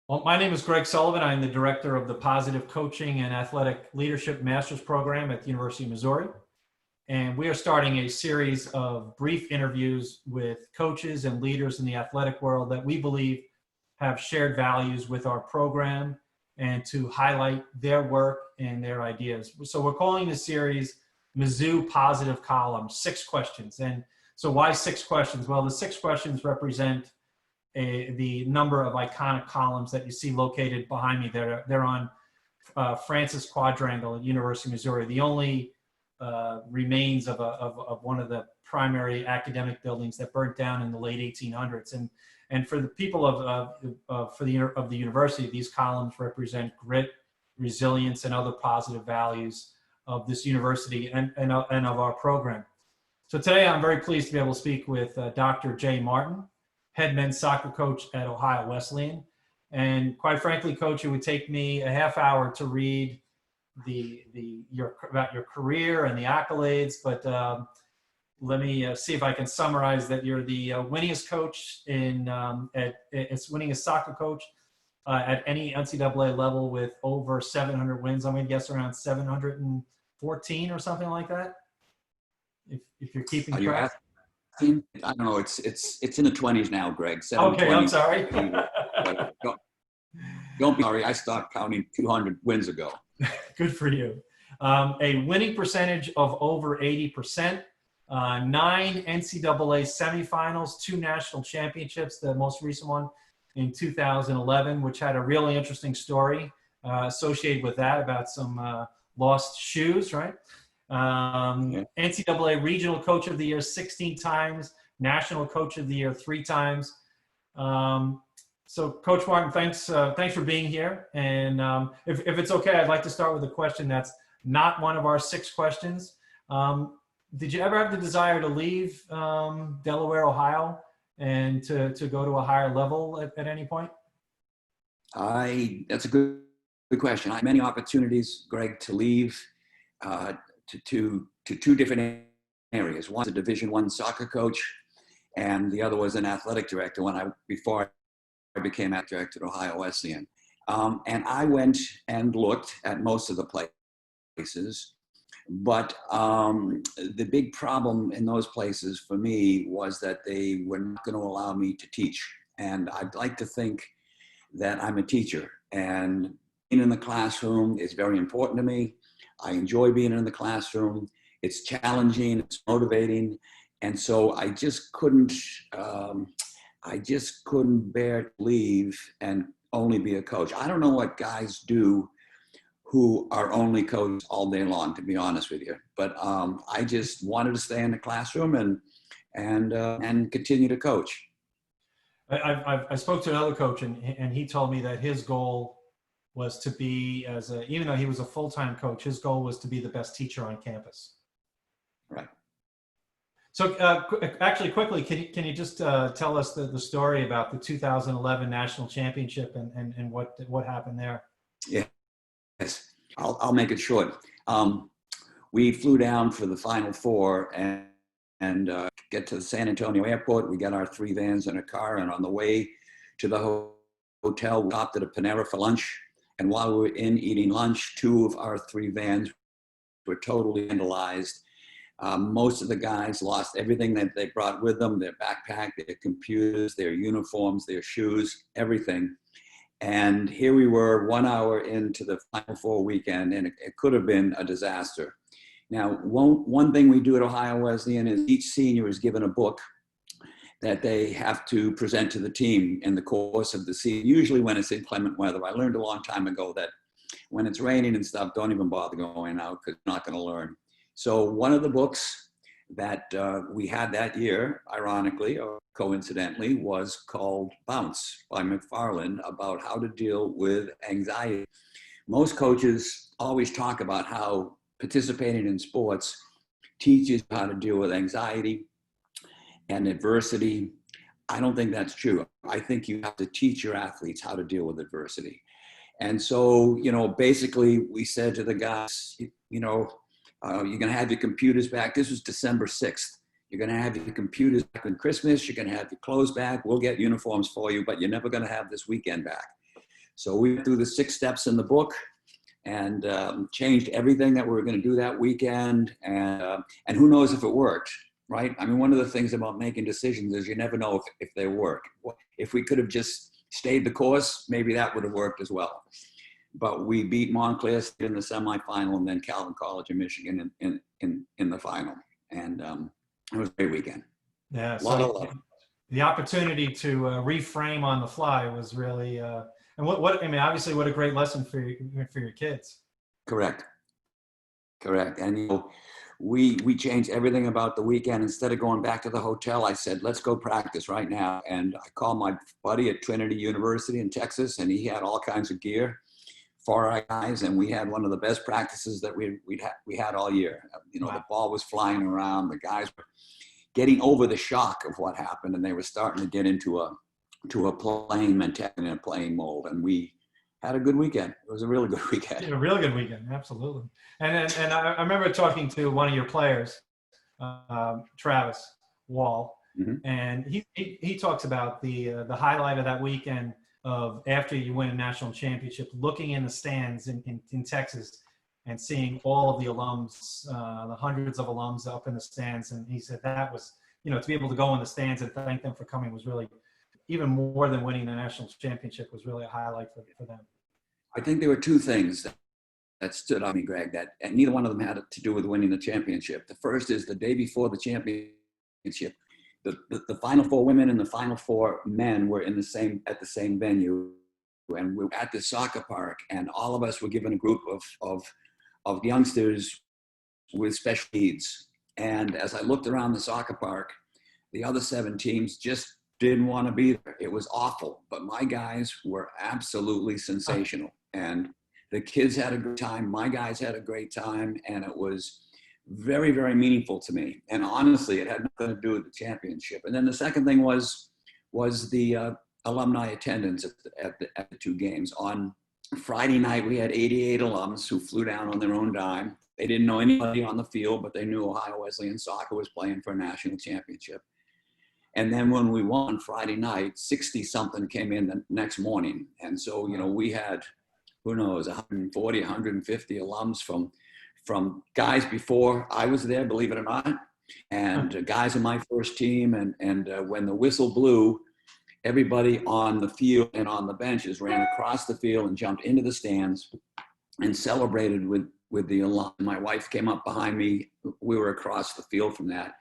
Well, my name is Greg Sullivan. I'm the director of the Positive Coaching and Athletic Leadership Master's Program at the University of Missouri. And we are starting a series of brief interviews with coaches and leaders in the athletic world that we believe have shared values with our program and to highlight their work and their ideas. So we're calling the series Mizzou Positive Column, 6 questions. And so why 6 questions? Well, the 6 questions represent the number of iconic columns that you see located behind me. They're on Francis Quadrangle at University of Missouri, the only remains of one of the primary academic buildings that burnt down in the late 1800s. And for the people of the university, these columns represent grit, resilience, and other positive values of this university and of our program. So today I'm very pleased to be able to speak with Dr. Jay Martin, head men's soccer coach at Ohio Wesleyan. And quite frankly, Coach, it would take me a half hour to read about your career and the accolades, but let me see if I can summarize that you're the winningest coach winningest soccer coach at any NCAA level with over 700 wins. I'm going to guess around 714 or something like that. If you're keeping track. I don't know. It's in the 20s now, Greg. Okay, I'm sorry. Don't be sorry. I stopped counting 200 wins ago. Good for you. A winning percentage of over 80%, 9 NCAA semifinals, 2 national championships, the most recent one in 2011, which had a really interesting story associated with that about some lost shoes, right? Yeah. NCAA Regional Coach of the Year 16 times, National Coach of the Year 3 times. So, Coach Martin, thanks for being here. And if it's okay, I'd like to start with a question that's not one of our 6 questions. Did you ever have the desire to leave Delaware, Ohio, and to go to a higher level at any point? That's a good question. I had many opportunities, Greg, to leave to 2 different areas. One's a Division I soccer coach, and the other was an athletic director before I became athletic director at Ohio Wesleyan. And I went and looked at most of the places, but the big problem in those places for me was that they were not going to allow me to teach. And I'd like to think that I'm a teacher, and being in the classroom is very important to me. I enjoy being in the classroom. It's challenging, it's motivating. And so I just couldn't bear to leave and only be a coach. I don't know what guys do who are only coaches all day long, to be honest with you. But I just wanted to stay in the classroom and continue to coach. I spoke to another coach, and he told me that his goal was to be, even though he was a full-time coach, his goal was to be the best teacher on campus. Right. So actually, quickly, can you just tell us the story about the 2011 national championship and what happened there? Yeah. Yes, I'll make it short. We flew down for the Final Four and get to the San Antonio airport. We got our 3 vans in a car, and on the way to the hotel, we stopped at a Panera for lunch. And while we were eating lunch, 2 of our 3 vans were totally vandalized. Most of the guys lost everything that they brought with them, their backpack, their computers, their uniforms, their shoes, everything. And here we were 1 hour into the Final Four weekend, and it could have been a disaster. Now, one thing we do at Ohio Wesleyan is each senior is given a book that they have to present to the team in the course of the season, usually when it's inclement weather. I learned a long time ago that when it's raining and stuff, don't even bother going out because you're not going to learn. So one of the books that we had that year, ironically or coincidentally, was called Bounce by McFarland, about how to deal with anxiety. Most coaches always talk about how participating in sports teaches how to deal with anxiety and adversity. I don't think that's true. I think you have to teach your athletes how to deal with adversity. And so, basically we said to the guys, you're going to have your computers back. This was December 6th. You're going to have your computers back on Christmas. You're going to have your clothes back. We'll get uniforms for you, but you're never going to have this weekend back. So we went through the 6 steps in the book and changed everything that we were going to do that weekend. And who knows if it worked, right? I mean, one of the things about making decisions is you never know if they work. If we could have just stayed the course, maybe that would have worked as well. But we beat Montclair State in the semifinal and then Calvin College of Michigan in the final. And it was a great weekend. Yeah, A lot of love. The opportunity to reframe on the fly was really, and I mean, obviously, what a great lesson for your kids. Correct. And you know, we changed everything about the weekend. Instead of going back to the hotel, I said, let's go practice right now. And I called my buddy at Trinity University in Texas, and he had all kinds of gear for our guys, and we had one of the best practices that we had all year. You know, wow. The ball was flying around. The guys were getting over the shock of what happened, and they were starting to get into a playing mentality and a playing mold. And we had a good weekend. It was a really good weekend. Yeah, a really good weekend, absolutely. And I remember talking to one of your players, Travis Wall, and he talks about the highlight of that weekend of after you win a national championship, looking in the stands in Texas and seeing all of the alums, the hundreds of alums up in the stands. And he said that was, you know, to be able to go in the stands and thank them for coming was really, even more than winning the national championship, was really a highlight for them. I think there were 2 things that stood out to me, Greg, and neither one of them had to do with winning the championship. The first is the day before the championship, the Final 4 women and the Final 4 men were at the same venue, and we were at the soccer park, and all of us were given a group of youngsters with special needs. And as I looked around the soccer park, the other 7 teams just didn't want to be there. It was awful, but my guys were absolutely sensational, and the kids had a good time. My guys had a great time, and it was very, very meaningful to me. And honestly, it had nothing to do with the championship. And then the second thing was the alumni attendance at the 2 games. On Friday night, we had 88 alums who flew down on their own dime. They didn't know anybody on the field, but they knew Ohio Wesleyan soccer was playing for a national championship. And then when we won Friday night, 60-something came in the next morning. And so, you know, we had, who knows, 140, 150 alums from guys before I was there, believe it or not, and guys in my first team. And when the whistle blew, everybody on the field and on the benches ran across the field and jumped into the stands and celebrated with the alum. My wife came up behind me. We were across the field from that.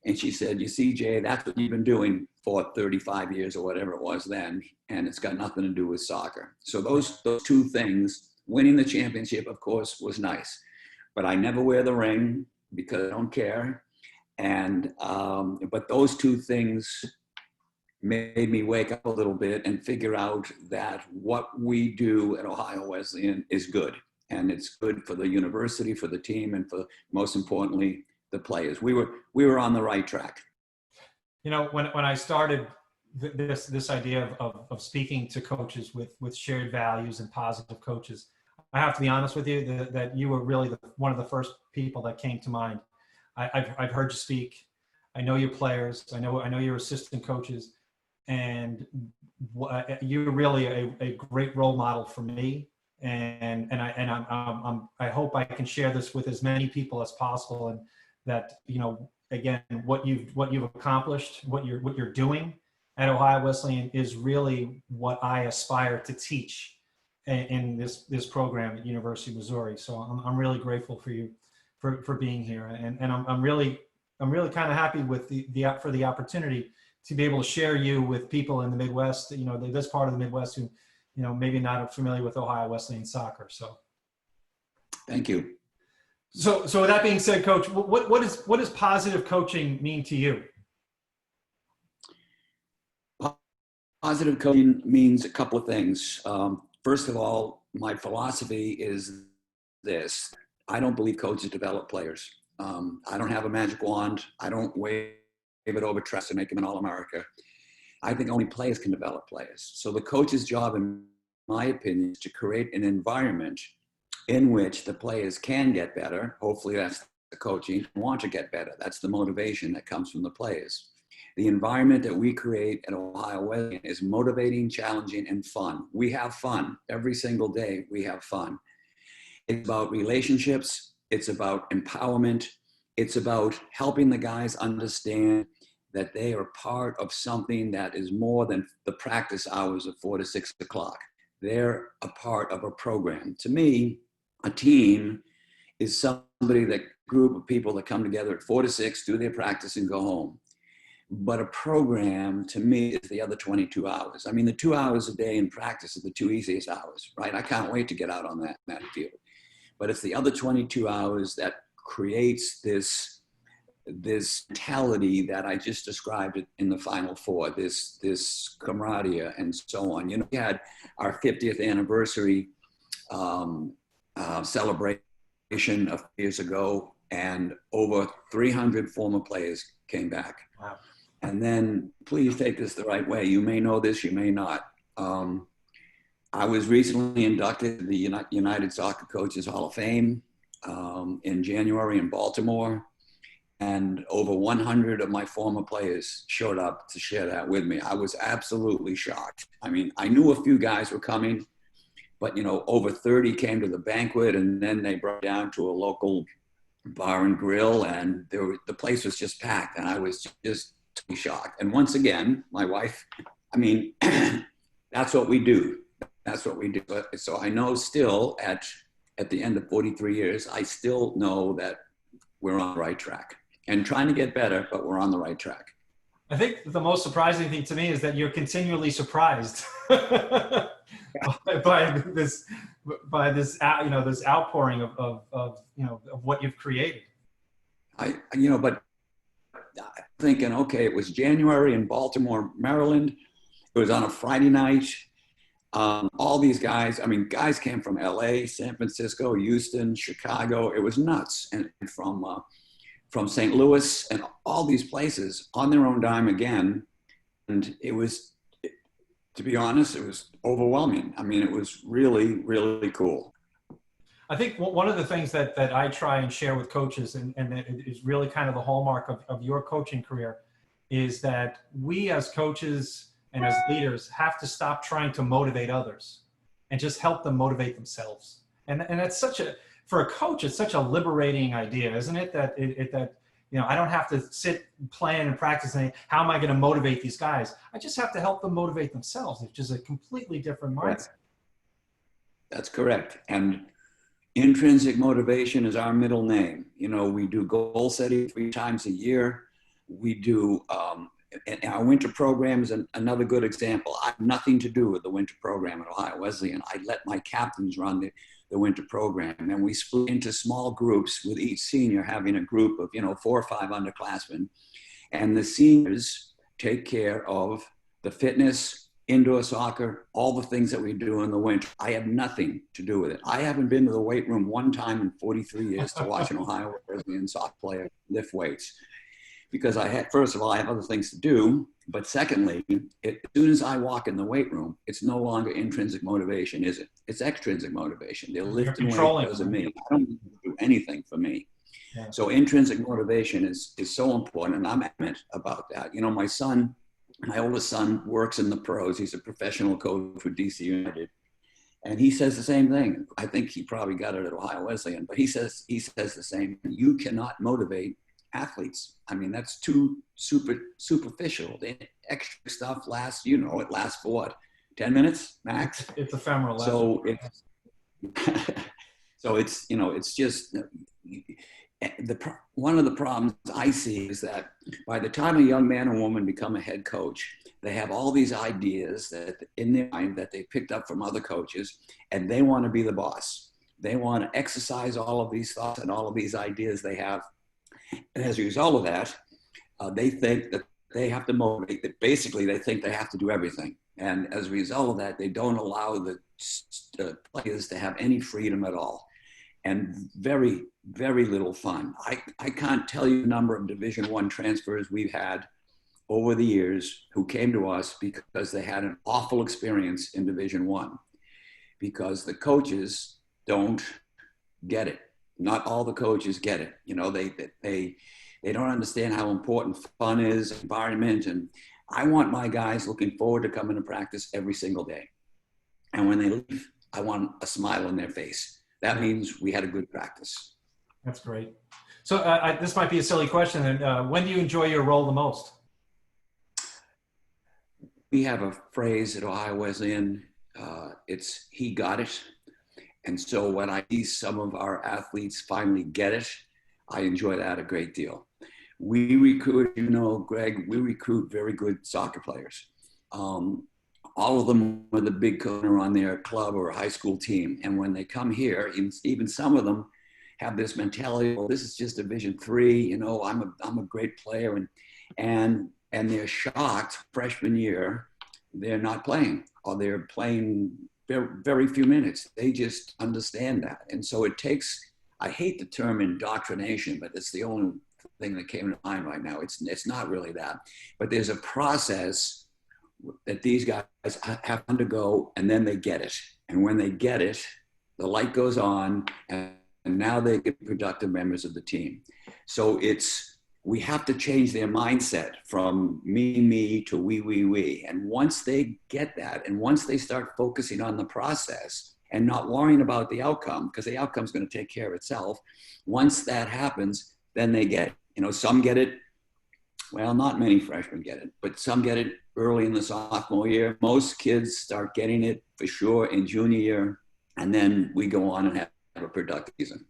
And she said, you see, Jay, that's what you've been doing for 35 years or whatever it was then, and it's got nothing to do with soccer. So those 2 things, winning the championship, of course, was nice. But I never wear the ring because I don't care. And but those 2 things made me wake up a little bit and figure out that what we do at Ohio Wesleyan is good. And it's good for the university, for the team, and for, most importantly, the players. We were on the right track. You know, when I started this idea of speaking to coaches with shared values and positive coaches, I have to be honest with you that you were really one of the first people that came to mind. I've heard you speak. I know your players. I know your assistant coaches, and you're really a great role model for me. And I hope I can share this with as many people as possible, and that, you know, again, what you've accomplished, what you're doing at Ohio Wesleyan is really what I aspire to teach in this program at University of Missouri. So I'm really grateful for you for being here, and I'm really kind of happy with the opportunity to be able to share you with people in the Midwest, you know, this part of the Midwest who, you know, maybe not familiar with Ohio Wesleyan soccer. So thank you. So with that being said, Coach, what does positive coaching mean to you? Positive coaching means a couple of things. First of all, my philosophy is this: I don't believe coaches develop players. I don't have a magic wand. I don't wave it over trust and make them an All-America. I think only players can develop players. So the coach's job, in my opinion, is to create an environment in which the players can get better. Hopefully that's the coaching, want to get better. That's the motivation that comes from the players. The environment that we create at Ohio Wesleyan is motivating, challenging, and fun. We have fun every single day. We have fun. It's about relationships. It's about empowerment. It's about helping the guys understand that they are part of something that is more than the practice hours of 4 to 6 o'clock. They're a part of a program. To me, a team is somebody, that group of people that come together at 4 to 6, do their practice and go home. But a program, to me, is the other 22 hours. I mean, the 2 hours a day in practice are the 2 easiest hours, right? I can't wait to get out on that field. But it's the other 22 hours that creates this mentality that I just described it in the Final Four, this camaraderie and so on. You know, we had our 50th anniversary celebration a few years ago, and over 300 former players came back. Wow. And then, please take this the right way. You may know this, you may not. I was recently inducted to the United Soccer Coaches Hall of Fame in January in Baltimore. And over 100 of my former players showed up to share that with me. I was absolutely shocked. I mean, I knew a few guys were coming, but, you know, over 30 came to the banquet, and then they brought down to a local bar and grill, and the place was just packed, and I was just totally shocked. And once again, my wife, I mean, that's what we do. That's what we do. So I know still at the end of 43 years, I still know that we're on the right track and trying to get better, but we're on the right track. I think the most surprising thing to me is that you're continually surprised by this, this outpouring of what you've created. But thinking, okay, it was January in Baltimore, Maryland. It was on a Friday night. All these guys, I mean, guys came from LA, San Francisco, Houston, Chicago. It was nuts. And from St. Louis and all these places on their own dime again. And it was, to be honest, it was overwhelming. I mean, it was really, really cool. I think one of the things that I try and share with coaches, and it is really kind of the hallmark of your coaching career, is that we as coaches and as leaders have to stop trying to motivate others and just help them motivate themselves. And that's for a coach, it's such a liberating idea, isn't it? That I don't have to sit, plan, and practice saying, how am I going to motivate these guys? I just have to help them motivate themselves, which is a completely different mindset. That's correct. And intrinsic motivation is our middle name. You know, we do goal setting 3 times a year. We do, and our winter program is another good example. I have nothing to do with the winter program at Ohio Wesleyan. I let my captains run the winter program, and we split into small groups, with each senior having a group of 4 or 5 underclassmen, and the seniors take care of the fitness, indoor soccer, all the things that we do in the winter. I have nothing to do with it. I haven't been to the weight room one time in 43 years to watch an Ohio Wesleyan soccer player lift weights, because first of all, I have other things to do. But secondly, as soon as I walk in the weight room, it's no longer intrinsic motivation, is it? It's extrinsic motivation. They're lifting weights because of me. I don't do anything for me. Yeah. So intrinsic motivation is so important, and I'm adamant about that. You know, my oldest son works in the pros. He's a professional coach for DC United. And he says the same thing. I think he probably got it at Ohio Wesleyan, but he says the same. You cannot motivate athletes. I mean, that's too superficial. The extra stuff lasts, it lasts for what? 10 minutes max? It's ephemeral. So it's just, one of the problems I see is that by the time a young man or woman become a head coach, they have all these ideas that in their mind that they picked up from other coaches, and they want to be the boss. They want to exercise all of these thoughts and all of these ideas they have. And as a result of that, they think that they have to motivate, that basically they think they have to do everything. And as a result of that, they don't allow the players to have any freedom at all. And very, very little fun. I can't tell you the number of Division I transfers we've had over the years who came to us because they had an awful experience in Division I, because the coaches don't get it. Not all the coaches get it. They don't understand how important fun is, environment. And I want my guys looking forward to coming to practice every single day. And when they leave, I want a smile on their face. That means we had a good practice. That's great. So this might be a silly question. When do you enjoy your role the most? We have a phrase at Ohio Wesleyan, it's "he got it." And so when I see some of our athletes finally get it, I enjoy that a great deal. We recruit, you know, Greg, we recruit very good soccer players. All of them are the big corner on their club or high school team. And when they come here, even some of them have this mentality, well, this is just Division III, you know, I'm a great player. And they're shocked freshman year, they're not playing, or they're playing very, very few minutes. They just understand that. And so it takes, I hate the term indoctrination, but it's the only thing that came to mind right now. It's not really that, but there's a process that these guys have to undergo, and then they get it. And when they get it, the light goes on, and now they get productive members of the team. So we have to change their mindset from me to we. And once they get that, and once they start focusing on the process and not worrying about the outcome, because the outcome is going to take care of itself, once that happens, then they get it. You know, some get it, well, not many freshmen get it, but some get it early in the sophomore year. Most kids start getting it for sure in junior year, and then we go on and have a productive season.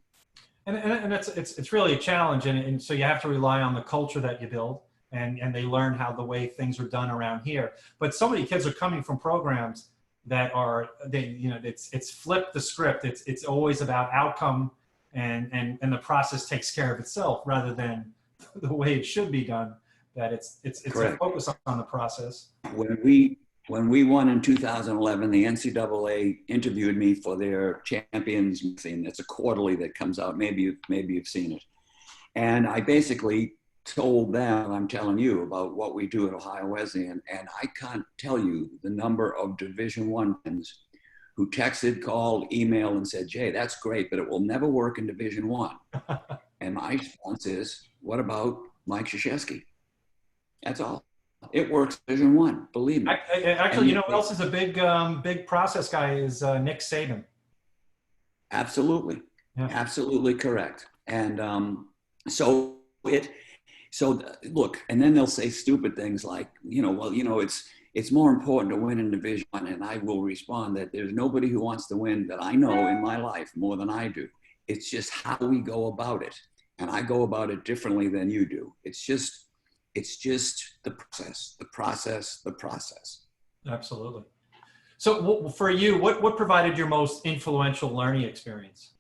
And it's really a challenge, and so you have to rely on the culture that you build, and they learn how the way things are done around here. But so many kids are coming from programs that it's flipped the script. It's always about outcome, and the process takes care of itself rather than the way it should be done. That it's a focus on the process. When we won in 2011, the NCAA interviewed me for their Champions magazine. It's a quarterly that comes out. Maybe you've seen it. And I basically told them, I'm telling you about what we do at Ohio Wesleyan. And I can't tell you the number of Division I fans who texted, called, emailed, and said, Jay, that's great, but it will never work in Division I. And my response is, what about Mike Krzyzewski? That's all. It works Division I, believe me. Actually, you know what else is a big process guy is Nick Saban. Absolutely. Yeah. Absolutely correct. And so look, and then they'll say stupid things like, it's more important to win in Division I. And I will respond that there's nobody who wants to win that I know in my life more than I do. It's just how we go about it. And I go about it differently than you do. It's just the process. Absolutely. So for you, what provided your most influential learning experience?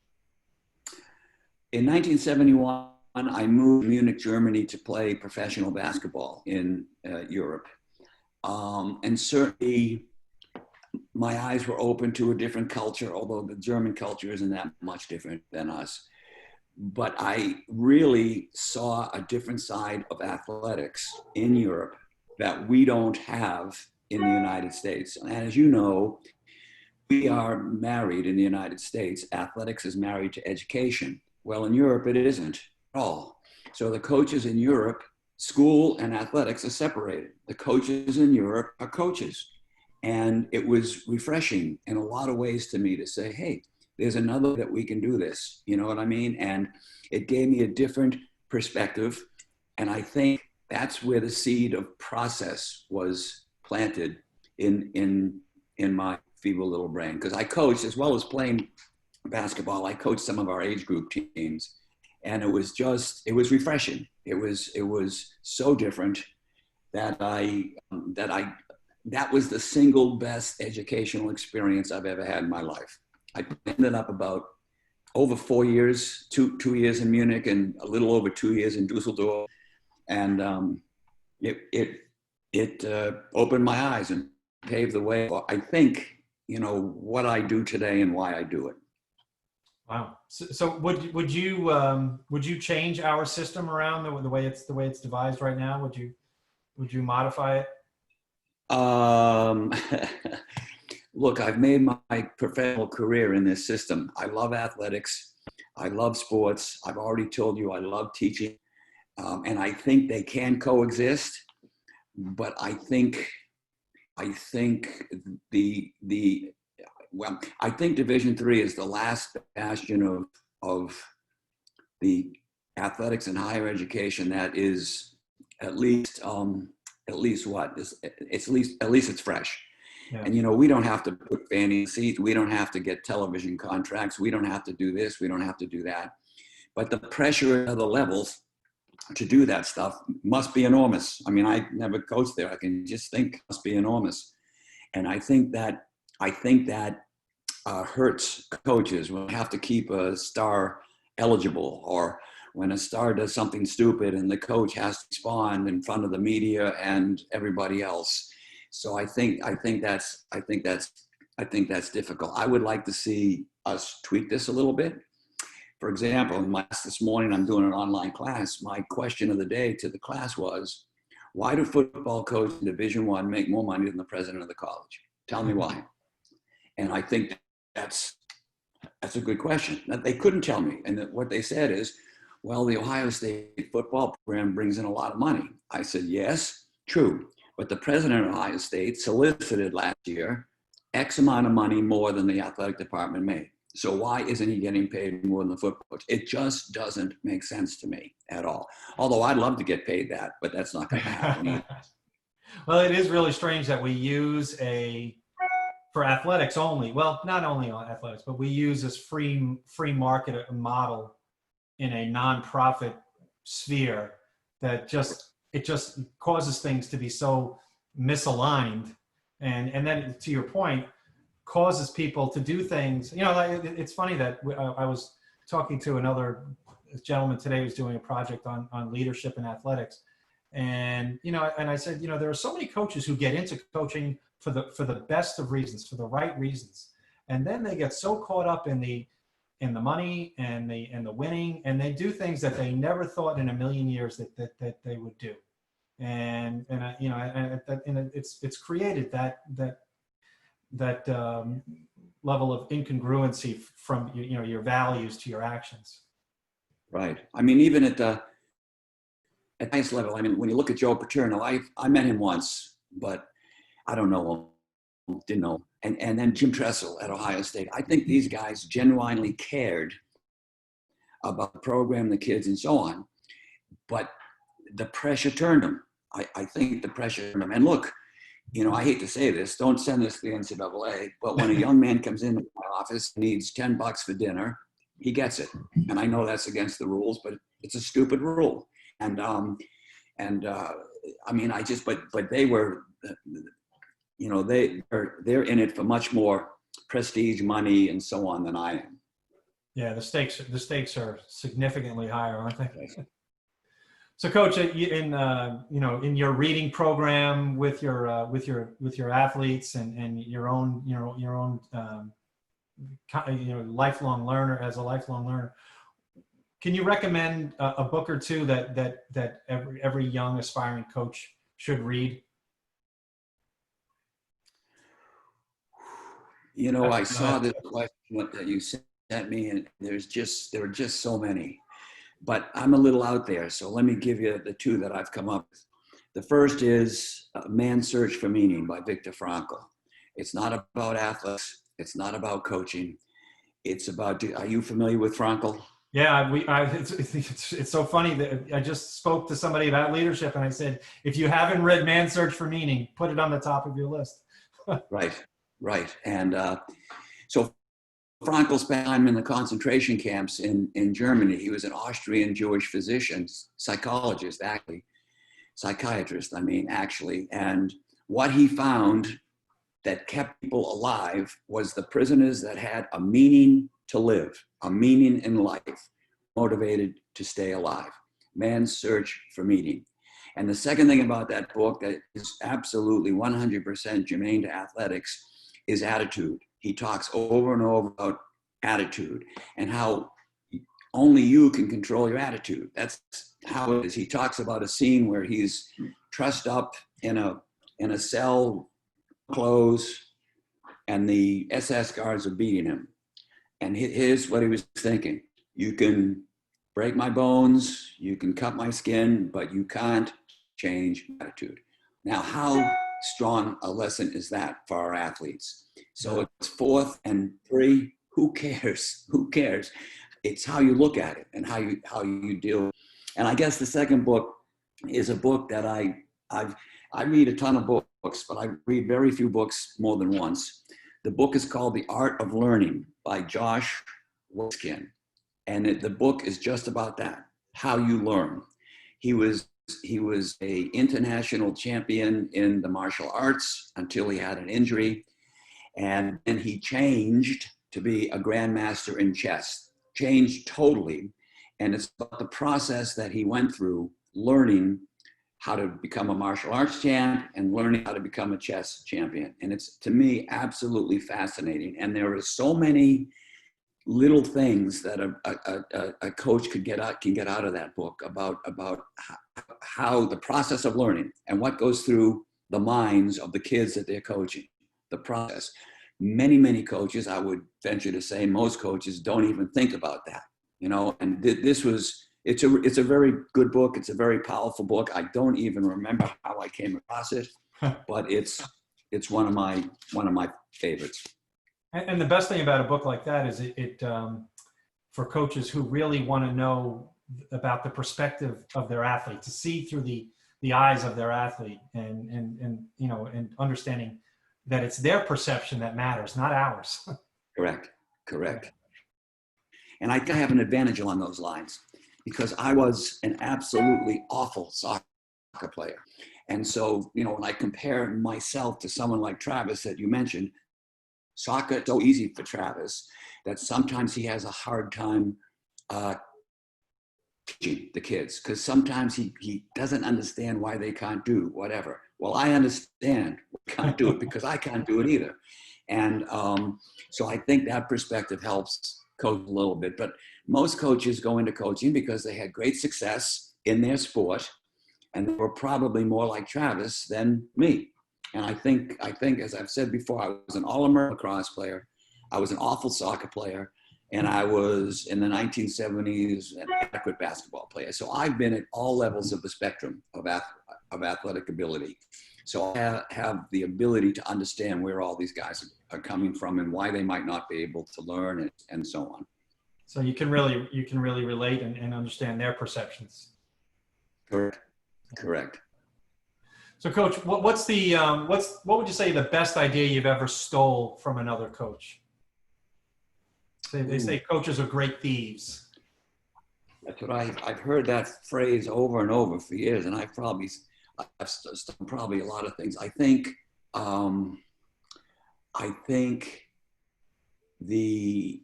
In 1971, I moved to Munich, Germany to play professional basketball in Europe. And certainly my eyes were open to a different culture, although the German culture isn't that much different than us. But I really saw a different side of athletics in Europe that we don't have in the United States. And as you know, we are married in the United States. Athletics is married to education. Well, in Europe, it isn't at all. So the coaches in Europe, school and athletics are separated. The coaches in Europe are coaches. And it was refreshing in a lot of ways to me to say, hey, there's another that we can do this, you know what I mean? And it gave me a different perspective. And I think that's where the seed of process was planted in my feeble little brain. Because I coached, as well as playing basketball, I coached some of our age group teams. And it was refreshing. It was so different that that was the single best educational experience I've ever had in my life. I ended up about over 4 years, two years in Munich and a little over 2 years in Dusseldorf. And it opened my eyes and paved the way. I think, what I do today and why I do it. Wow. So would you change our system around the way it's devised right now? Would you modify it? Look, I've made my professional career in this system. I love athletics. I love sports. I've already told you I love teaching. And I think they can coexist, but I think I think Division III is the last bastion of the athletics and higher education that is at least what is it's at least it's fresh. Yeah. And we don't have to put fanny seats, we don't have to get television contracts, we don't have to do this, we don't have to do that. But the pressure at the levels to do that stuff must be enormous. I mean, I never coached there. I can just think it must be enormous. And I think that hurts coaches. We'll have to keep a star eligible, or when a star does something stupid and the coach has to respond in front of the media and everybody else. So I think that's difficult. I would like to see us tweak this a little bit. For example, in my class this morning, I'm doing an online class. My question of the day to the class was, why do football coaches in Division I make more money than the president of the college? Tell me why. And I think that's a good question. They couldn't tell me. And what they said is, well, the Ohio State football program brings in a lot of money. I said, yes, true. But the president of Ohio State solicited last year X amount of money more than the athletic department made. So why isn't he getting paid more than the football coach? It just doesn't make sense to me at all. Although I'd love to get paid that, but that's not going to happen either. Well, it is really strange that we use for athletics only. Well, not only on athletics, but we use this free market model in a nonprofit sphere that it just causes things to be so misaligned, and then to your point, causes people to do things. It's funny that I was talking to another gentleman today who's doing a project on leadership and athletics, and I said, there are so many coaches who get into coaching for the best of reasons, for the right reasons, and then they get so caught up in the money and the winning, and they do things that they never thought in a million years that they would do, and it's created that level of incongruency from your values to your actions. Right. I mean, even at highest level, I mean, when you look at Joe Paterno, I met him once, but I don't know him, didn't know. And then Jim Tressel at Ohio State. I think these guys genuinely cared about the program, the kids, and so on. But the pressure turned them. I think the pressure turned them. And look, I hate to say this, don't send this to the NCAA, but when a young man comes into my office and needs $10 for dinner, he gets it. And I know that's against the rules, but it's a stupid rule. And I mean, but they were, they're in it for much more prestige, money, and so on than I am. Yeah, the stakes are significantly higher, aren't they? So, Coach, in your reading program with your athletes and your own lifelong learner, as a lifelong learner, can you recommend a book or two that every young aspiring coach should read? I saw this question that you sent me, and there were just so many. But I'm a little out there, so let me give you the two that I've come up with. The first is Man's Search for Meaning by Viktor Frankl. It's not about athletics. It's not about coaching. It's about, are you familiar with Frankl? Yeah, it's so funny that I just spoke to somebody about leadership, and I said, if you haven't read Man's Search for Meaning, put it on the top of your list. Right. And so Frankl spent time in the concentration camps in Germany. He was an Austrian Jewish physician, psychiatrist. And what he found that kept people alive was the prisoners that had a meaning to live, a meaning in life, motivated to stay alive. Man's Search for Meaning. And the second thing about that book that is absolutely 100% germane to athletics is attitude. He talks over and over about attitude and how only you can control your attitude. That's how it is. He talks about a scene where he's trussed up in a cell, clothes, and the SS guards are beating him. And here's what he was thinking. You can break my bones, you can cut my skin, but you can't change attitude. Now, how strong a lesson is that for our athletes? So it's 4th and 3. Who cares? Who cares? It's how you look at it and how you deal. And I guess the second book is a book that I read a ton of books, but I read very few books more than once. The book is called The Art of Learning by Josh Waitzkin. And the book is just about that, how you learn. He was a international champion in the martial arts until he had an injury. And then he changed to be a grandmaster in chess, changed totally. And it's about the process that he went through learning how to become a martial arts champ and learning how to become a chess champion. And it's, to me, absolutely fascinating. And there are so many little things that a coach can get out of that book about how the process of learning and what goes through the minds of the kids that they're coaching, the process. Many coaches, I would venture to say most coaches, don't even think about that, and it's a very good book. It's a very powerful book. I don't even remember how I came across it, but it's one of my favorites. And the best thing about a book like that is it for coaches who really want to know about the perspective of their athlete, to see through the eyes of their athlete, and understanding that it's their perception that matters, not ours. Correct. And I have an advantage along those lines because I was an absolutely awful soccer player. And so, when I compare myself to someone like Travis that you mentioned, soccer is so easy for Travis that sometimes he has a hard time teaching the kids because sometimes he doesn't understand why they can't do whatever. Well, I understand we can't do it because I can't do it either. And so I think that perspective helps coach a little bit. But most coaches go into coaching because they had great success in their sport and they were probably more like Travis than me. And I think, as I've said before, I was an all-American lacrosse player. I was an awful soccer player. And I was, in the 1970s, an adequate basketball player. So I've been at all levels of the spectrum of athletic ability. So I have the ability to understand where all these guys are coming from and why they might not be able to learn and so on. So you can really relate and understand their perceptions. Correct. So, Coach, what would you say the best idea you've ever stole from another coach? They say coaches are great thieves. That's what I've heard that phrase over and over for years, and I've probably a lot of things. I think the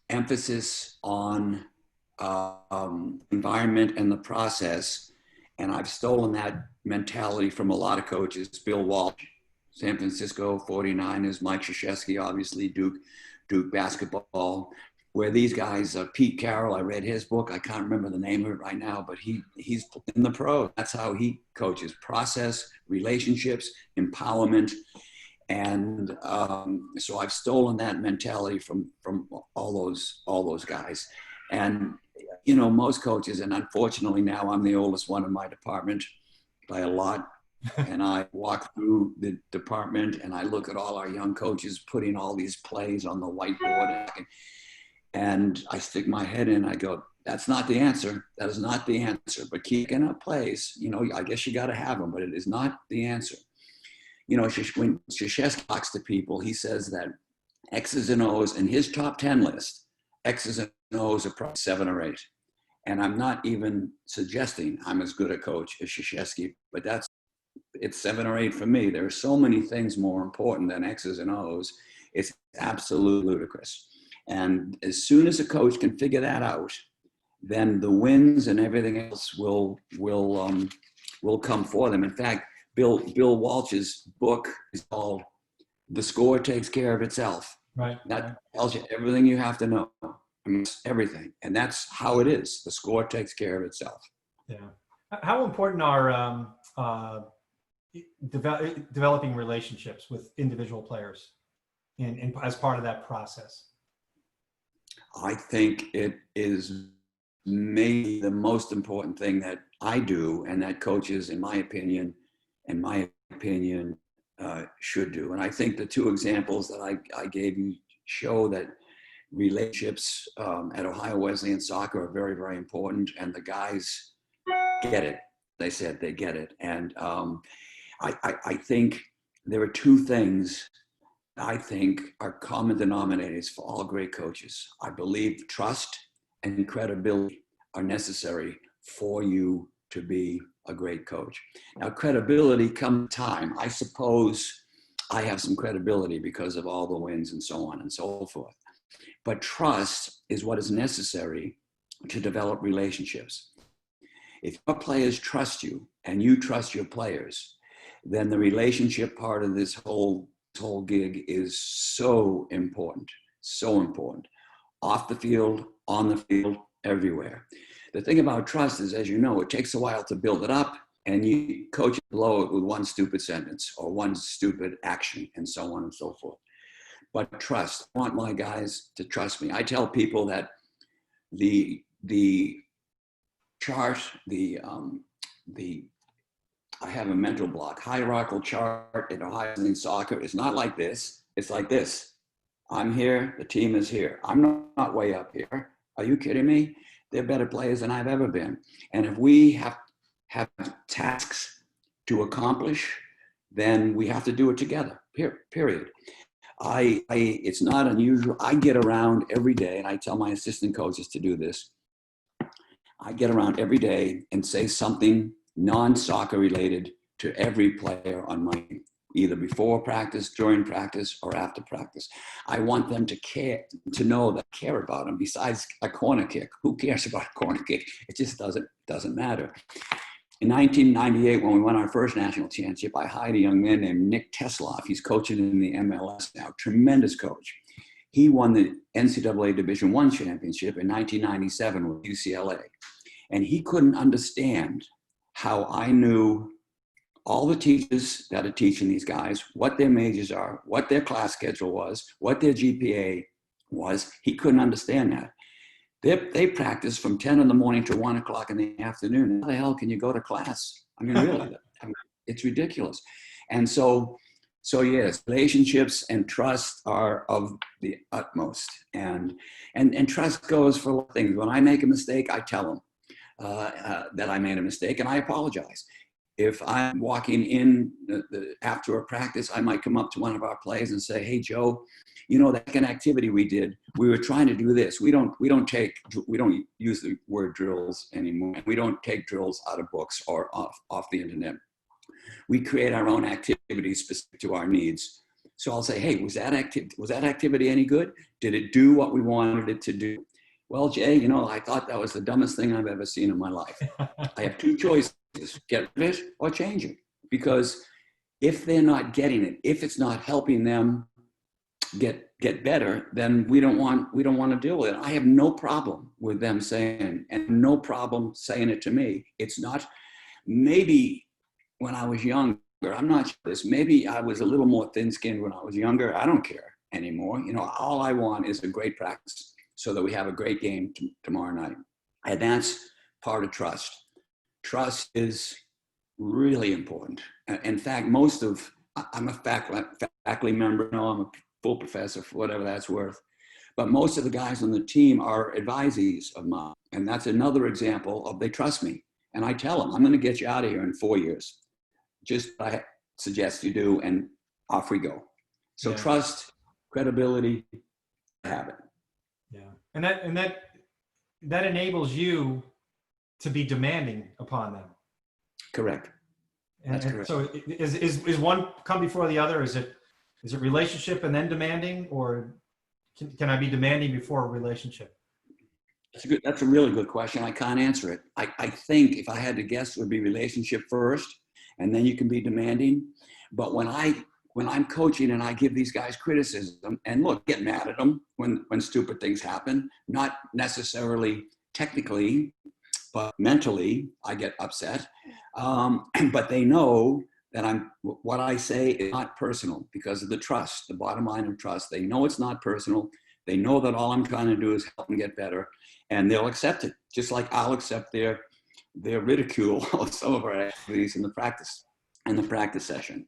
emphasis on environment and the process. And I've stolen that mentality from a lot of coaches. Bill Walsh, San Francisco 49ers, Mike Krzyzewski, obviously Duke basketball, where these guys, Pete Carroll, I read his book. I can't remember the name of it right now, but he's in the pro. That's how he coaches: process, relationships, empowerment. And so I've stolen that mentality from all those guys. And most coaches, and unfortunately now I'm the oldest one in my department by a lot. And I walk through the department and I look at all our young coaches putting all these plays on the whiteboard. And I stick my head in, I go, that's not the answer. That is not the answer. But keeping up plays, I guess you got to have them, but it is not the answer. When Krzyzewski talks to people, he says that X's and O's in his top 10 list, X's and O's are probably 7 or 8. And I'm not even suggesting I'm as good a coach as Krzyzewski, but it's 7 or 8 for me. There are so many things more important than X's and O's. It's absolutely ludicrous. And as soon as a coach can figure that out, then the wins and everything else will come for them. In fact, Bill Walsh's book is called "The Score Takes Care of Itself." Right. That tells you everything you have to know. Everything. And that's how it is. The score takes care of itself. Yeah. How important are developing relationships with individual players as part of that process? I think it is maybe the most important thing that I do and that coaches, in my opinion, should do. And I think the two examples that I gave you show that relationships at Ohio Wesleyan soccer are very, very important. And the guys get it. They said they get it. And I think there are two things I think are common denominators for all great coaches. I believe trust and credibility are necessary for you to be a great coach. Now, credibility comes time. I suppose I have some credibility because of all the wins and so on and so forth. But trust is what is necessary to develop relationships. If your players trust you and you trust your players, then the relationship part of this whole gig is so important, so important. Off the field, on the field, everywhere. The thing about trust is, as you know, it takes a while to build it up, and you coach blow it with one stupid sentence or one stupid action and so on and so forth. But trust, I want my guys to trust me. I tell people that the chart, I have a mental block. Hierarchical chart in Ohio Wesleyan soccer is not like this. It's like this. I'm here. The team is here. I'm not way up here. Are you kidding me? They're better players than I've ever been. And if we have tasks to accomplish, then we have to do it together. Period. It's not unusual. I get around every day, and I tell my assistant coaches to do this. I get around every day and say something non-soccer related to every player on my team, either before practice, during practice, or after practice. I want them to care, to know that I care about them. Besides a corner kick, who cares about a corner kick? It just doesn't matter. In 1998, when we won our first national championship, I hired a young man named Nick Tesloff. He's coaching in the MLS now, tremendous coach. He won the NCAA Division I championship in 1997 with UCLA. And he couldn't understand how I knew all the teachers that are teaching these guys, what their majors are, what their class schedule was, what their GPA was. He couldn't understand that. They practice from 10 in the morning to 1 o'clock in the afternoon. How the hell can you go to class? I mean, really, it's ridiculous. And so yes, relationships and trust are of the utmost. And trust goes for things. When I make a mistake, I tell them that I made a mistake, and I apologize. If I'm walking in after a practice, I might come up to one of our players and say, "Hey, Joe, you know that kind of activity we did, we were trying to do this. We don't use the word drills anymore. We don't take drills out of books or off the internet. We create our own activities specific to our needs." So I'll say, "Hey, was that activity any good? Did it do what we wanted it to do?" "Well, Jay, you know, I thought that was the dumbest thing I've ever seen in my life." I have two choices: get rid of it or change it. Because if they're not getting it, if it's not helping them get better, then we don't want to deal with it. I have no problem with them saying, and no problem saying it to me. It's not, maybe when I was younger, I'm not sure this, maybe I was a little more thin-skinned when I was younger. I don't care anymore. You know, all I want is a great practice so that we have a great game tomorrow night. And that's part of trust. Trust is really important. In fact, I'm a faculty member, no, I'm a full professor, for whatever that's worth. But most of the guys on the team are advisees of mine. And that's another example of they trust me. And I tell them, "I'm going to get you out of here in 4 years. Just I suggest you do," and off we go. So yeah. Trust, credibility, habit. Yeah. And that enables you to be demanding upon them. Correct. That's correct. So is one come before the other? Is it relationship and then demanding, or can I be demanding before a relationship? That's a really good question. I can't answer it. I think if I had to guess, it would be relationship first, and then you can be demanding. But when I'm coaching and I give these guys criticism, and look, get mad at them when stupid things happen, not necessarily technically, but mentally, I get upset. But they know that what I say is not personal because of the trust, the bottom line of trust. They know it's not personal. They know that all I'm trying to do is help them get better, and they'll accept it, just like I'll accept their ridicule of some of our activities in the practice session.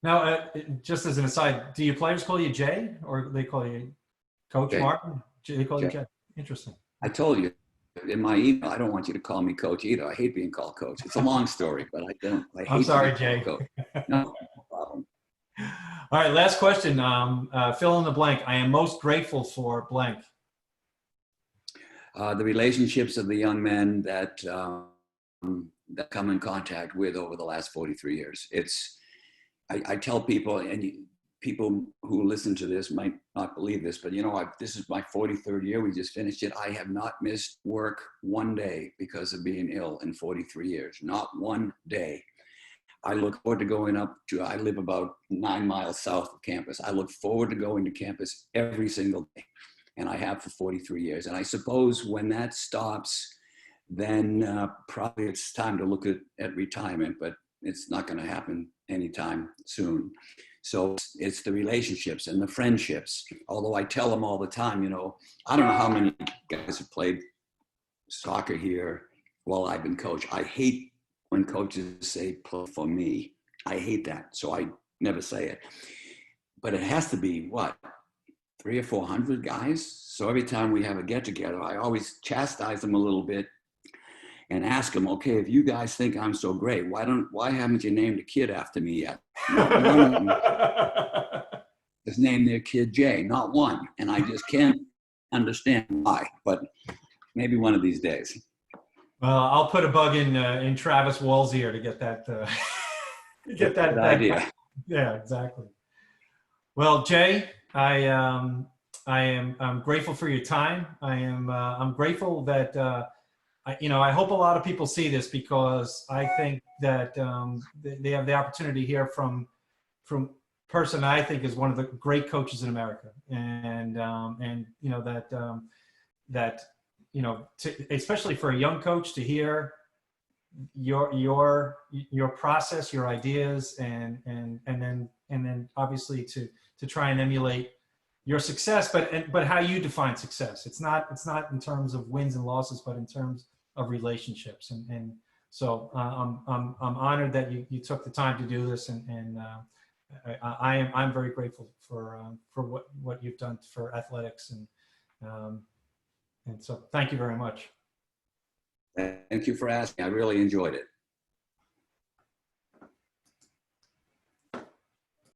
Now, just as an aside, do your players call you Jay, or they call you Coach Jay. Martin? They call you Jay. Jay. Interesting. I told you in my email, I don't want you to call me Coach either. I hate being called Coach. It's a long story, but I hate I'm sorry, to be Jay. called Coach. No problem. All right, last question. Fill in the blank. I am most grateful for blank. The relationships of the young men that come in contact with over the last 43 years. I tell people, and people who listen to this might not believe this, but this is my 43rd year. We just finished it. I have not missed work one day because of being ill in 43 years. Not one day. I look forward to going up to, I live about 9 miles south of campus. I look forward to going to campus every single day. And I have for 43 years. And I suppose when that stops, then probably it's time to look at retirement, but it's not going to happen anytime soon. So it's the relationships and the friendships. Although I tell them all the time, I don't know how many guys have played soccer here while I've been coach. I hate when coaches say play for me. I hate that. So I never say it. But it has to be what? 300 or 400 guys. So every time we have a get together, I always chastise them a little bit and ask them, okay, if you guys think I'm so great, why haven't you named a kid after me yet? Not one of them has named their kid Jay, not one. And I just can't understand why, but maybe one of these days. Well, I'll put a bug in Travis Wall's ear to get that. Get that Good idea. Yeah, exactly. Well, Jay, I'm grateful for your time. I'm grateful that I hope a lot of people see this, because I think that they have the opportunity to hear from person I think is one of the great coaches in America, and especially for a young coach to hear your process, your ideas, and then obviously to try and emulate your success, but how you define success. It's not in terms of wins and losses, but in terms of relationships. And so I'm honored that you took the time to do this, and I'm very grateful for what you've done for athletics, and so thank you very much. Thank you for asking. I really enjoyed it.